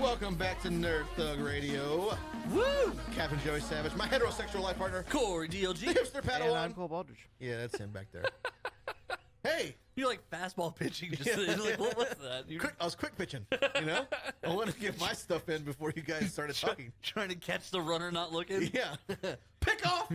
Welcome back to Nerd Thug Radio. Woo! Captain Joey Savage, my heterosexual life partner, Corey DLG. the hipster Padawan. And I'm Cole Baldridge. Yeah, that's him back there. Hey! You're like fastball pitching. Just like, what was that? I was quick pitching, you know? I wanted to get my stuff in before you guys started talking. Trying to catch the runner not looking. Yeah. Pick off!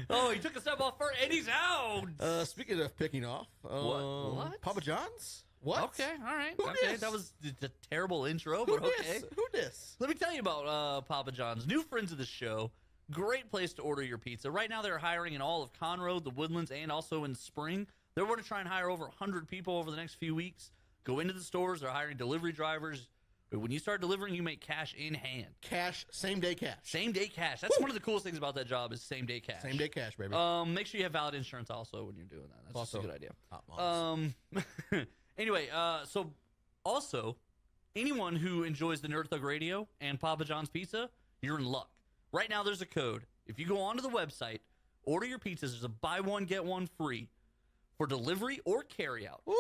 Oh, he took a step off first, and he's out. Speaking of picking off, What? Papa John's? What? Okay, all right. Who Okay, dis? that was a terrible intro, Who but okay. dis? Who dis? Let me tell you about Papa John's. New friends of the show. Great place to order your pizza. Right now, they're hiring in all of Conroe, the Woodlands, and also in Spring. They're going to try and hire over 100 people over the next few weeks. Go into the stores. They're hiring delivery drivers. When you start delivering, you make cash in hand. Cash, same day cash. Same day cash. That's one of the coolest things about that job is same day cash. Same day cash, baby. Make sure you have valid insurance also when you're doing that. That's Also, just a good idea. hot moms. Anyway, so also anyone who enjoys the Nerd Thug Radio and Papa John's Pizza, you're in luck. Right now, there's a code. If you go onto the website, order your pizzas. There's a buy one get one free for delivery or carryout. Woo!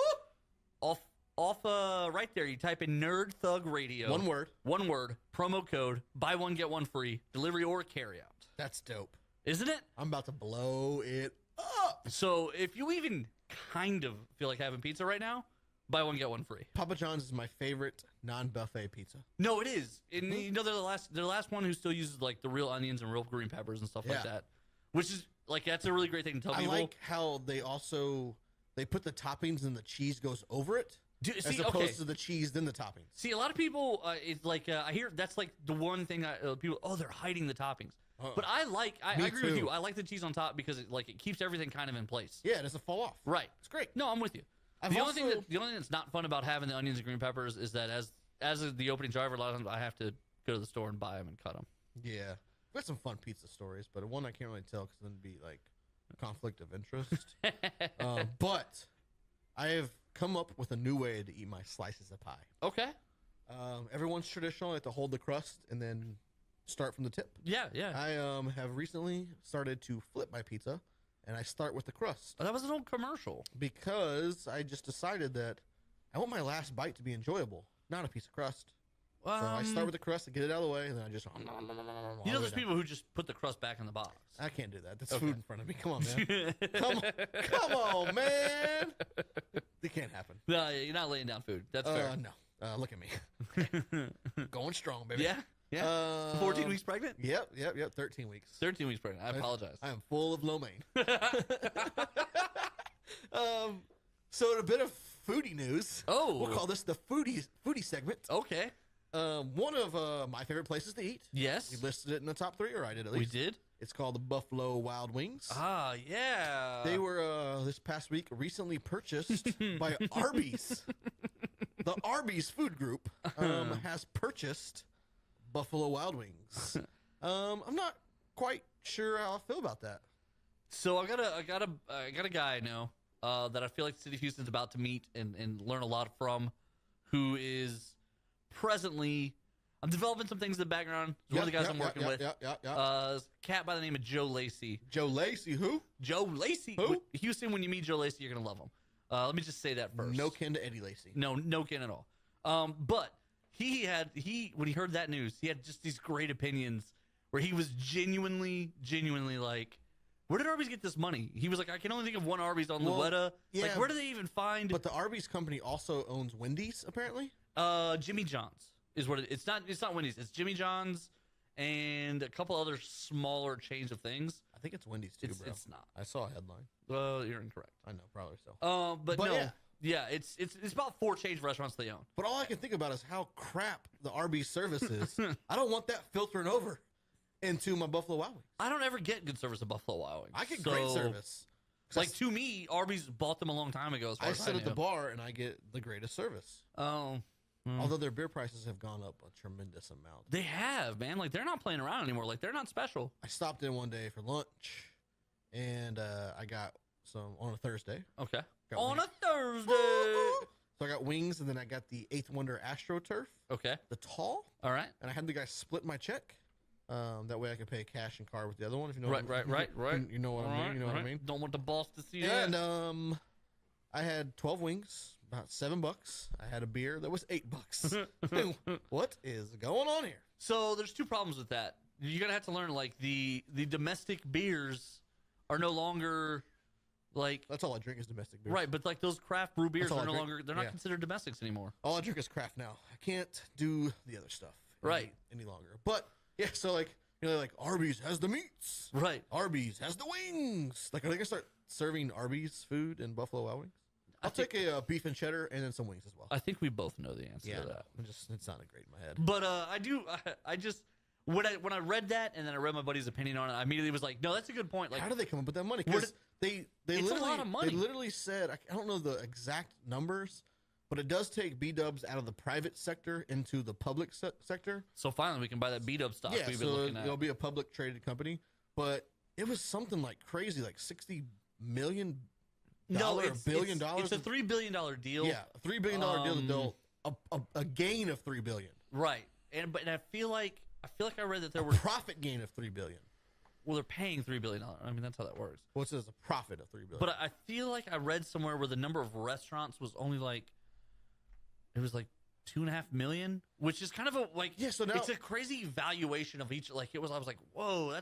Off right there, you type in Nerd Thug Radio. One word. One word. Promo code. Buy one get one free. Delivery or carryout. That's dope. Isn't it? I'm about to blow it up. So if you even kind of feel like having pizza right now, buy one get one free. Papa John's is my favorite non-buffet pizza. No, it is. And you know they're the last one who still uses like the real onions and real green peppers and stuff like Yeah. that. Which is like that's a really great thing to tell I people. like how they put the toppings and the cheese goes over it, as See, opposed okay. to the cheese then the toppings. See, a lot of people, it's like I hear that's like the one thing people. Oh, they're hiding the toppings. But I Me agree with too. you. I like the cheese on top because it keeps everything kind of in place. Yeah, it doesn't fall off. Right. It's great. No, I'm with you. The only thing that's not fun about having the onions and green peppers is that as the opening driver, a lot of times I have to go to the store and buy them and cut them. Yeah. We've got some fun pizza stories, but one I can't really tell because then it'd be like conflict of interest. But I have come up with a new way to eat my slices of pie. Okay. Everyone's traditional. I have to hold the crust and then start from the tip. Yeah. I have recently started to flip my pizza, and I start with the crust Oh, that was an old commercial. because I just decided that I want my last bite to be enjoyable, not a piece of crust. So I start with the crust, I get it out of the way, and then I just You know, there's people who just put the crust back in the box. I can't do that. That's food in front of me. Come on, man. Come on, man. It can't happen. No, you're not laying down food. That's fair. No. Look at me. Going strong, baby. Yeah. 14 weeks pregnant? Yep. 13 weeks. 13 weeks pregnant. I apologize. I am full of lo mein. So a bit of foodie news. Oh. We'll call this the foodie segment. Okay. One of my favorite places to eat. Yes. We listed it in the top 3, or I did at We least. did? It's called the Buffalo Wild Wings. Ah, yeah. They were, this past week, recently purchased by Arby's. The Arby's food group has purchased Buffalo Wild Wings. I'm not quite sure how I feel about that. So I got a guy I know that I feel like City of Houston's about to meet and learn a lot from, who is presently, I'm developing some things in the background. He's one of the guys I'm working with. A cat by the name of Joe Lacey. Joe Lacey, who? Joe Lacey. Who? Houston, when you meet Joe Lacey, you're going to love him. Let me just say that first. No kin to Eddie Lacey. No kin at all. But when he heard that news, he had just these great opinions where he was genuinely like, where did Arby's get this money? He was like, I can only think of one Arby's on Louetta. Yeah, like, where do they even find? But the Arby's company also owns Wendy's, apparently. Jimmy John's is what it's not. It's not Wendy's. It's Jimmy John's and a couple other smaller chains of things. I think it's Wendy's too, bro. It's not. I saw a headline. You're incorrect. I know, probably so. But no. yeah. It's about 4 chains of restaurants they own. But all I can think about is how crap the Arby's service is. I don't want that filtering over into my Buffalo Wild Wings. I don't ever get good service at Buffalo Wild Wings. I get great service. Like, to me, Arby's bought them a long time ago. As far I as sit I at the knew. bar and I get the greatest service. Oh. Although their beer prices have gone up a tremendous amount. They have, man. Like, they're not playing around anymore. Like, they're not special. I stopped in one day for lunch, and I got some on a Thursday. Okay. Got On wings. a Thursday. So I got wings, and then I got the 8th Wonder AstroTurf, Okay. the tall, All right. and I had the guy split my check. That way I could pay cash and card with the other one. If you know Right. You know what I mean. You know what I mean. Don't want the boss to see And that. I had 12 wings, about $7. I had a beer that was $8. What is going on here? So there's two problems with that. You're gonna have to learn like the domestic beers are no longer like That's all I drink is domestic beer. right, but like those craft brew beers all are I no drink. longer they're not Yeah. considered domestics anymore. All I drink is craft now. I can't do the other stuff Right. any longer. But yeah, so like like Arby's has the meats. Right. Arby's has the wings. Like, are they gonna start serving Arby's food in Buffalo Wild Wings? I'll take a beef and cheddar and then some wings as well. I think we both know the answer Yeah, to that. it sounded great in my head. But I just when I read that and then I read my buddy's opinion on it, I immediately was like, no, that's a good point. Like, How do they come up with that money? Where Because they it's a literally, lot of money. They literally said, I don't know the exact numbers, but it does take B-dubs out of the private sector into the public sector. so finally we can buy that beat up stock Yeah, we've been so looking at. it'll be a public traded company. But it was something like crazy, like $60 million. it's $1 billion. It's a $3 billion deal. Yeah, a $3 billion deal that they'll a gain of $3 billion. Right. And I feel like I read that there were Profit gain of $3 billion. well they're paying $3 billion. I mean that's how that works. Well, it says a profit of $3 billion. But I feel like I read somewhere where the number of restaurants was only like it was like 2.5 million, which is kind of a like Yeah, so now- it's a crazy valuation of each. Like it was, I was like, whoa,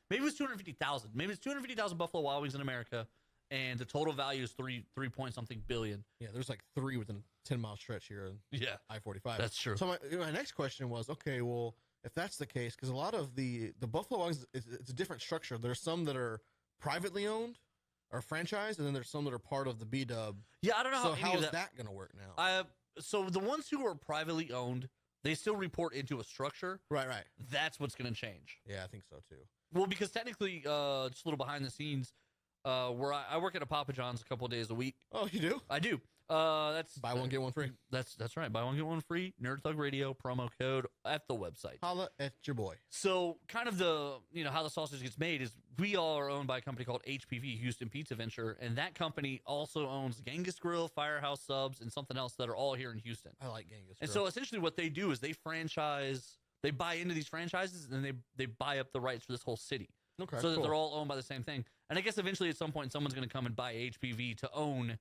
maybe it was 250,000. Maybe it's 250,000 Buffalo Wild Wings in America, and the total value is three point something billion. yeah, there's like 3 within a 10-mile stretch here in Yeah, I-45. that's true. So my next question was, okay, well, if that's the case, because a lot of the Buffalo Wild Wings, it's a different structure. There's some that are privately owned or franchised, and then there's some that are part of the B-dub. Yeah, I don't know So how how any is of that going to work now? So the ones who are privately owned, they still report into a structure. Right. That's what's going to change. Yeah, I think so too. Well, because technically, just a little behind the scenes, where I work at a Papa John's a couple of days a week. Oh, you do? I do. That's Buy one, get one free. That's right. Buy one get one free. Nerd Thug Radio promo code at the website. Holla at your boy. So kind of the how the sausage gets made is we all are owned by a company called HPV Houston Pizza Venture, and that company also owns Genghis Grill, Firehouse Subs, and something else that are all here in Houston. I like Genghis. And Grill. so essentially what they do is they buy into these franchises, and then they buy up the rights for this whole city. Okay, So that cool. they're all owned by the same thing. And I guess eventually at some point someone's going to come and buy HPV to own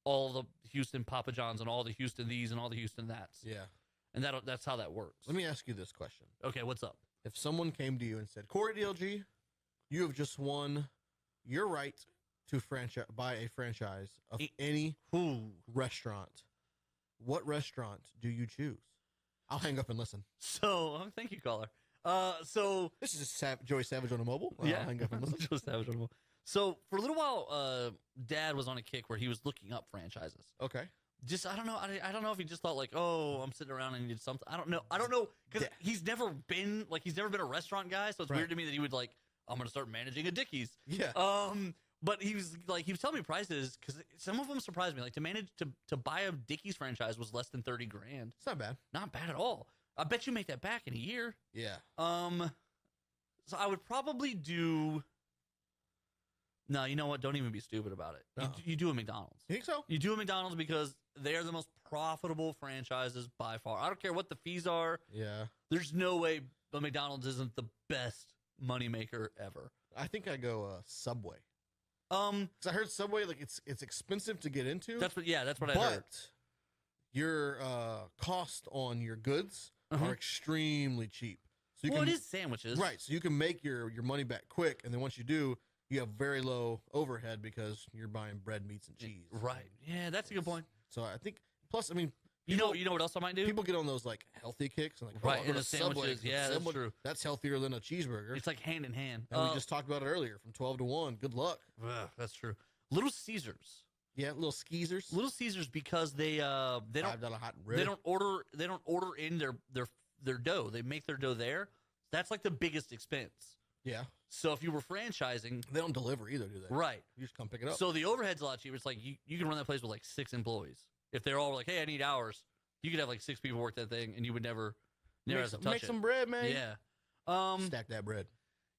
all the Houston Papa John's and all the Houston these and all the Houston that's. Yeah. And that's how that works. Let me ask you this question. Okay, what's up? If someone came to you and said, Corey DLG, you have just won your right to buy a franchise of any restaurant, what restaurant do you choose? I'll hang up and listen. So, thank you, caller. So This is Joey Savage on a mobile. yeah, I'll hang up and listen. Just Savage on the wall. So for a little while, Dad was on a kick where he was looking up franchises. Okay. Just I don't know. I don't know if he just thought like, oh, I'm sitting around and needed something. I don't know because he's never been a restaurant guy, so it's weird to me that he would like, I'm gonna start managing a Dickies. Yeah. But he was telling me prices because some of them surprised me. Like to buy a Dickies franchise was less than $30,000. It's not bad. Not bad at all. I bet you make that back in a year. Yeah. So I would probably do. No, you know what? Don't even be stupid about it. You do a McDonald's. You think so? You do a McDonald's because they are the most profitable franchises by far. I don't care what the fees are. Yeah. There's no way a McDonald's isn't the best moneymaker ever. I think I go Subway. 'Cause I heard Subway, like it's expensive to get into. That's what I heard. But your cost on your goods are extremely cheap. So It is sandwiches. Right. So you can make your money back quick, and then once you do, you have very low overhead because you're buying bread, meats, and cheese. Right. Yeah, that's a good point. So I think. Plus, I mean, You know what else I might do? people get on those like healthy kicks and like Right, I'll and go the to Subway, sandwiches, 'cause yeah, that's true. That's healthier than a cheeseburger. It's like hand in hand. And we just talked about it earlier, from 12 to 1. Good luck. That's true. Little Caesars. Yeah, little skeezers. Little Caesars because they don't $5 hot and red. they don't order in their dough. They make their dough there. That's like the biggest expense. Yeah. So if you were franchising, They don't deliver either, do they? right? You just come pick it up. So the overhead's a lot cheaper. It's like you can run that place with like 6 employees. If they're all like, hey, I need hours, you could have like 6 people work that thing, and you would never have to touch make it. some bread, man. Yeah. Stack that bread.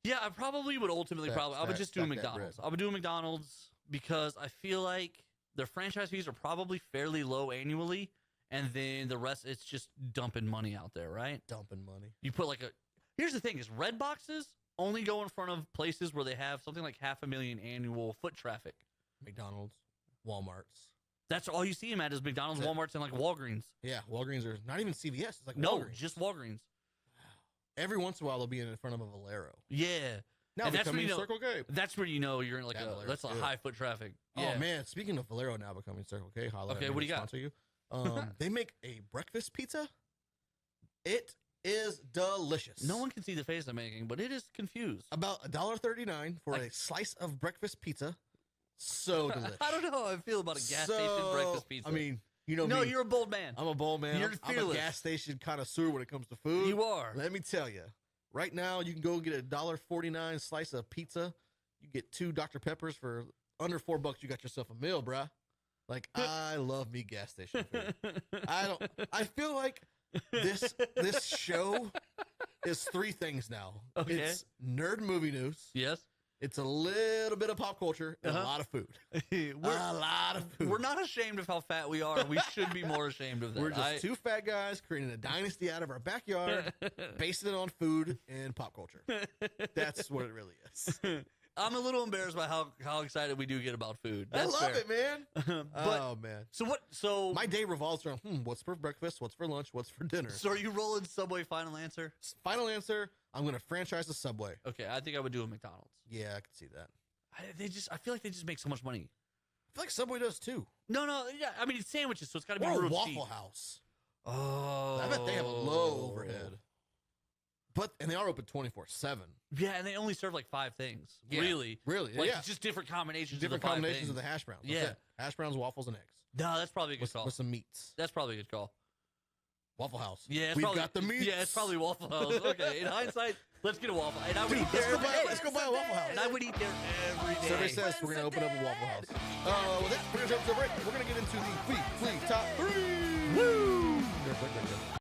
Yeah, I probably would ultimately I would just do a stack that McDonald's. bread. I would do a McDonald's because I feel like their franchise fees are probably fairly low annually, and then the rest it's just dumping money out there, right? Dumping money. You put here's the thing: is red boxes only go in front of places where they have something like 500,000 annual foot traffic. McDonald's, Walmart's. That's all you see him at is McDonald's, That's it. Walmart's, and like Walgreens. Yeah, Walgreens are not even CVS. It's like No, Walgreens. just Walgreens. Every once in a while, they'll be in front of a Valero. Yeah. Now And that's becoming when you know- Circle K. That's where you know you're in like Yeah, a Valero's that's a good. high foot traffic. Yeah. Oh man, speaking of Valero now becoming Circle K, holla Okay, at me, what do you got? sponsor you. They make a breakfast pizza. It is delicious. No one can see the face I'm making, but it is confused. About $1.39 for a slice of breakfast pizza. So delicious. I don't know how I feel about a gas station breakfast pizza. I mean, you know no, me. you're a bold man. I'm a bold man. You're I'm a fearless. gas station connoisseur when it comes to food. You are. Let me tell you. Right now, you can go get a $1.49 slice of pizza. You get 2 Dr. Peppers for under $4. You got yourself a meal, bruh. Like, I love me gas station food. I feel like this show is 3 things now. Okay. It's nerd movie news. Yes. It's a little bit of pop culture and a lot of food. A lot of food. We're not ashamed of how fat we are. We should be more ashamed of that. We're just 2 fat guys creating a dynasty out of our backyard, basing it on food and pop culture. That's what it really is. I'm a little embarrassed by how excited we do get about food. I That's love fair. it, man. But- Oh, man. So what? So My day revolves around, what's for breakfast, what's for lunch, what's for dinner. So are you rolling Subway? Final answer. Final answer, I'm going to franchise the Subway. Okay, I think I would do a McDonald's. Yeah, I can see that. I feel like they just make so much money. I feel like Subway does, too. No, yeah. I mean, it's sandwiches, so it's got to be Or a real Waffle cheap. House. Oh, I bet they have a low overhead. And they are open 24/7. Yeah, and they only serve like 5 things. Yeah, Really? really, Like yeah. it's just different combinations. Different of the 5 combinations of things. the hash browns. That's Yeah. it. Hash browns, waffles, and eggs. No, that's probably a good call. With some meats. That's probably a good call. Waffle House. Yeah, it's We've probably, got the meats. Yeah, it's probably Waffle House. Okay, in hindsight, let's get a Waffle. And I would Dude, eat there every day. let's go buy a Waffle House. And I would eat there every day. Survey says we're going to open up a Waffle House. With that, we're going to jump to the break. We're going to get into the week